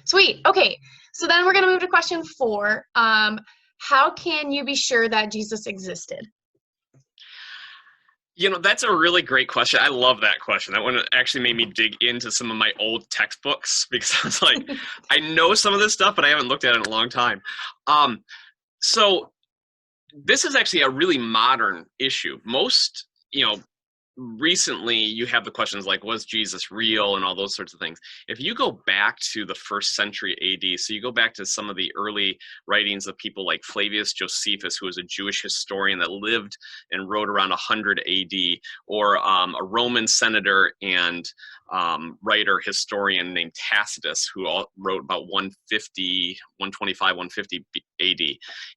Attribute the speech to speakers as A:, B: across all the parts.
A: Sweet. Okay. So then we're going to move to question 4. How can you be sure that Jesus existed?
B: That's a really great question. I love that question. That one actually made me dig into some of my old textbooks because I was like, I know some of this stuff, but I haven't looked at it in a long time. So this is actually a really modern issue. Most, recently you have the questions like, was Jesus real and all those sorts of things. If you go back to the 1st century AD, so you go back to some of the early writings of people like Flavius Josephus, who was a Jewish historian that lived and wrote around 100 AD, or a Roman senator and writer historian named Tacitus, who wrote about 150, 125, 150 AD,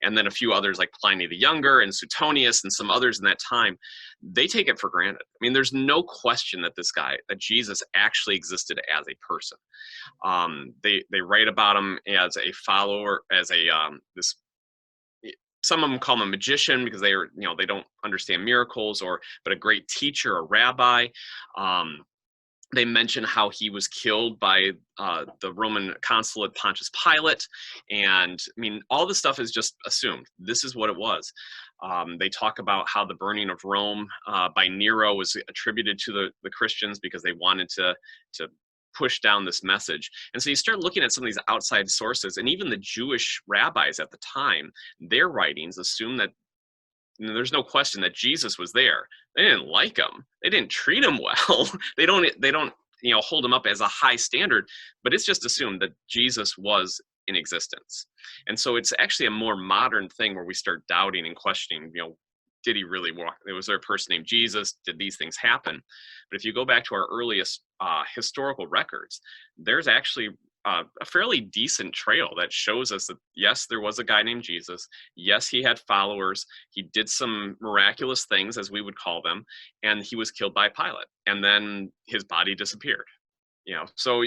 B: and then a few others like Pliny the Younger and Suetonius and some others in that time. They take it for granted. I mean, there's no question that that Jesus actually existed as a person. They write about him as a follower, as a this. Some of them call him a magician because they don't understand miracles, but a great teacher, a rabbi. They mention how he was killed by the Roman consulate Pontius Pilate. And I mean, all this stuff is just assumed. This is what it was. They talk about how the burning of Rome by Nero was attributed to the Christians because they wanted to push down this message. And so you start looking at some of these outside sources, and even the Jewish rabbis at the time, their writings assume that there's no question that Jesus was there. They didn't like him. They didn't treat him well. They don't hold him up as a high standard, but it's just assumed that Jesus was in existence. And so it's actually a more modern thing where we start doubting and questioning, did he really walk? Was there a person named Jesus? Did these things happen? But if you go back to our earliest historical records, there's actually a fairly decent trail that shows us that, yes, there was a guy named Jesus. Yes, he had followers. He did some miraculous things, as we would call them, and he was killed by Pilate. And then his body disappeared. So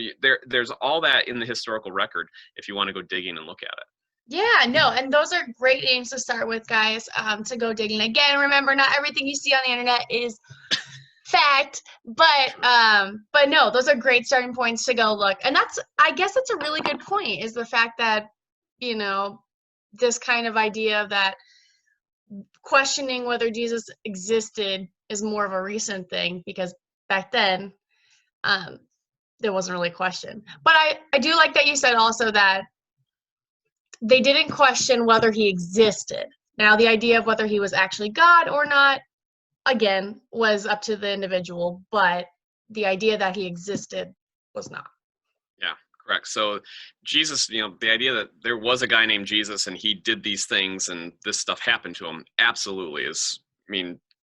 B: there's all that in the historical record if you want to go digging and look at it.
A: Yeah, no, and those are great names to start with, guys, to go digging. Again, remember, not everything you see on the internet is fact, but no, those are great starting points to go look. And I guess that's a really good point, is the fact that, this kind of idea of that questioning whether Jesus existed is more of a recent thing, because back then, there wasn't really a question. But I do like that you said also that they didn't question whether he existed. Now, the idea of whether he was actually God or not, again, was up to the individual, but the idea that he existed was not.
B: Yeah, correct. So Jesus, the idea that there was a guy named Jesus and he did these things and this stuff happened to him, absolutely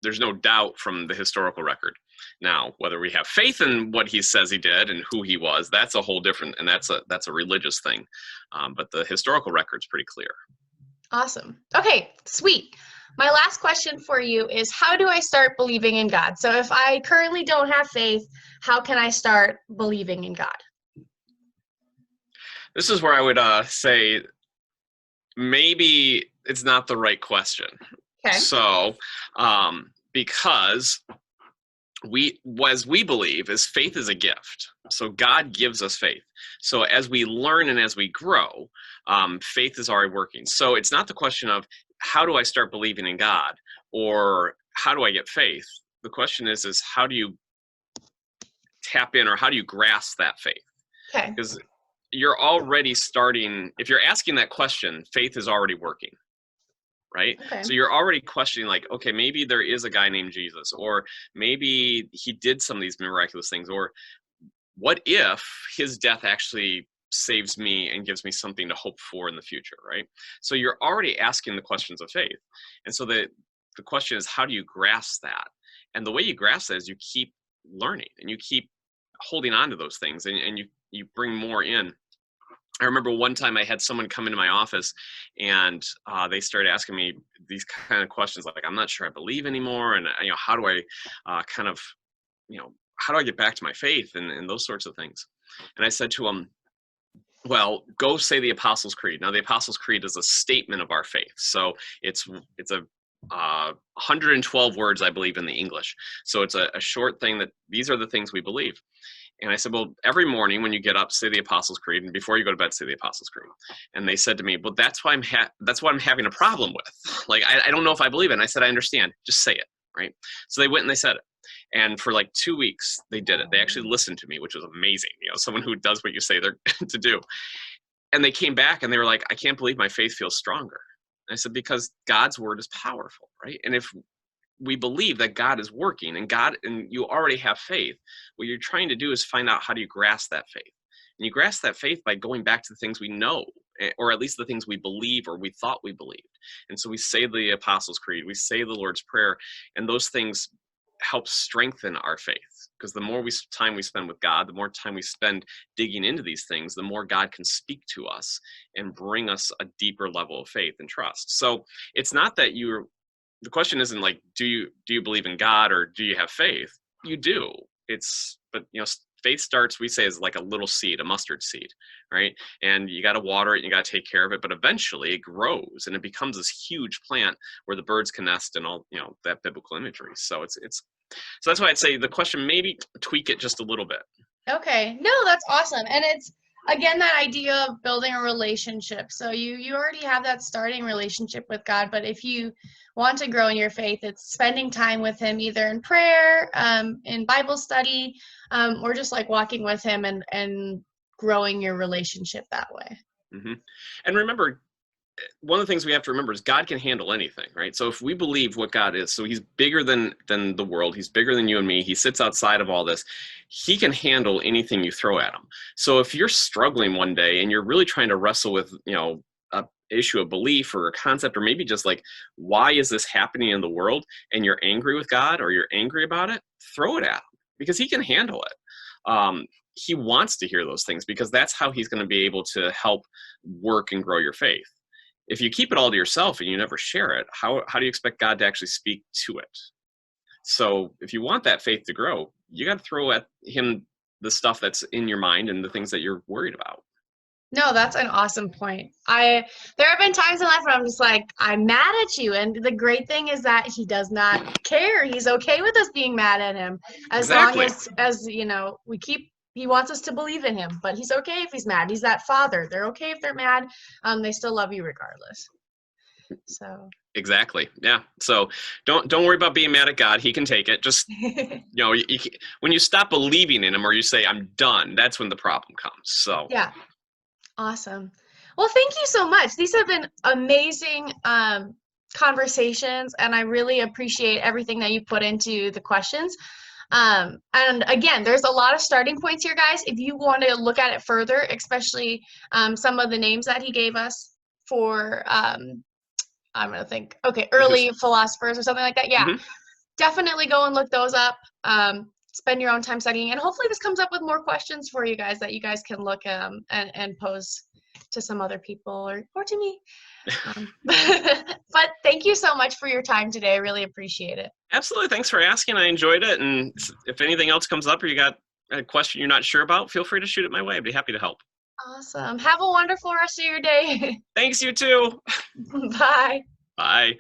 B: there's no doubt from the historical record. Now, whether we have faith in what he says he did and who he was, that's a whole different, and that's a religious thing. But the historical record's pretty clear.
A: Awesome. Okay, sweet. My last question for you is, how do I start believing in God? So if I currently don't have faith, how can I start believing in God?
B: This is where I would say maybe it's not the right question.
A: Okay.
B: So, because as we believe, is faith is a gift. So God gives us faith. So as we learn and as we grow, faith is already working. So it's not the question of how do I start believing in God or how do I get faith? The question is how do you tap in, or how do you grasp that faith?
A: Okay.
B: Because you're already starting, if you're asking that question, faith is already working. Right?
A: Okay.
B: So you're already questioning, like, okay, maybe there is a guy named Jesus, or maybe he did some of these miraculous things, or what if his death actually saves me and gives me something to hope for in the future, right? So you're already asking the questions of faith. And so the question is, how do you grasp that? And the way you grasp that is you keep learning and you keep holding on to those things, and you bring more in. I remember one time I had someone come into my office and they started asking me these kind of questions like, I'm not sure I believe anymore. And, how do I how do I get back to my faith and those sorts of things? And I said to them, well, go say the Apostles' Creed. Now, the Apostles' Creed is a statement of our faith. So it's a 112 words, I believe, in the English. So it's a short thing that these are the things we believe. And I said, well, every morning when you get up, say the Apostles' Creed, and before you go to bed, say the Apostles' Creed. And they said to me, well, that's what I'm having a problem with. Like, I don't know if I believe it. And I said, I understand. Just say it, right? So they went and they said it. And for like 2 weeks, they did it. They actually listened to me, which was amazing. Someone who does what you say they're to do. And they came back and they were like, I can't believe my faith feels stronger. And I said, because God's word is powerful, right? And if we believe that God is working and you already have faith, what you're trying to do is find out, how do you grasp that faith? And you grasp that faith by going back to the things we know, or at least the things we believe or we thought we believed. And so we say the Apostles' Creed, we say the Lord's Prayer, and those things help strengthen our faith. Because the more time we spend with God, the more time we spend digging into these things, the more God can speak to us and bring us a deeper level of faith and trust. So it's not that the question isn't like, do you believe in God or do you have faith? You do. But faith starts, we say, as like a little seed, a mustard seed, right? And you got to water it, and you got to take care of it, but eventually it grows and it becomes this huge plant where the birds can nest and all, that biblical imagery. So so that's why I'd say the question, maybe tweak it just a little bit.
A: Okay. No, that's awesome. And it's, again, that idea of building a relationship. So you already have that starting relationship with God, but if you want to grow in your faith, it's spending time with him, either in prayer, in Bible study, or just like walking with him and growing your relationship that way.
B: Mm-hmm. And remember, one of the things we have to remember is God can handle anything, right? So if we believe what God is, so he's bigger than the world, he's bigger than you and me, he sits outside of all this, he can handle anything you throw at him. So if you're struggling one day and you're really trying to wrestle with, a issue of belief or a concept, or maybe just like, why is this happening in the world, and you're angry with God or you're angry about it, throw it at him, because he can handle it. He wants to hear those things, because that's how he's going to be able to help work and grow your faith. If you keep it all to yourself and you never share it, how do you expect God to actually speak to it? So if you want that faith to grow, you got to throw at him the stuff that's in your mind and the things that you're worried about.
A: No, that's an awesome point. There have been times in life where I'm just like, I'm mad at you. And the great thing is that he does not care. He's okay with us being mad at him, as
B: Exactly.
A: long as he wants us to believe in him, but he's okay if he's mad. He's that father. They're okay if they're mad. They still love you regardless. So
B: exactly. Yeah. So don't worry about being mad at God. He can take it. Just, when you stop believing in him, or you say, I'm done, that's when the problem comes. So
A: yeah. Awesome. Well, thank you so much. These have been amazing conversations, and I really appreciate everything that you put into the questions. And again, there's a lot of starting points here, guys. If you want to look at it further, especially some of the names that he gave us for, I'm going to think, early philosophers or something like that. Yeah, definitely go and look those up. Spend your own time studying, and hopefully this comes up with more questions for you guys that you guys can look and pose to some other people or to me. But thank you so much for your time today. I really appreciate it.
B: Absolutely. Thanks for asking. I enjoyed it. And if anything else comes up or you got a question you're not sure about, feel free to shoot it my way. I'd be happy to help.
A: Awesome. Have a wonderful rest of your day.
B: Thanks, you too.
A: Bye.
B: Bye.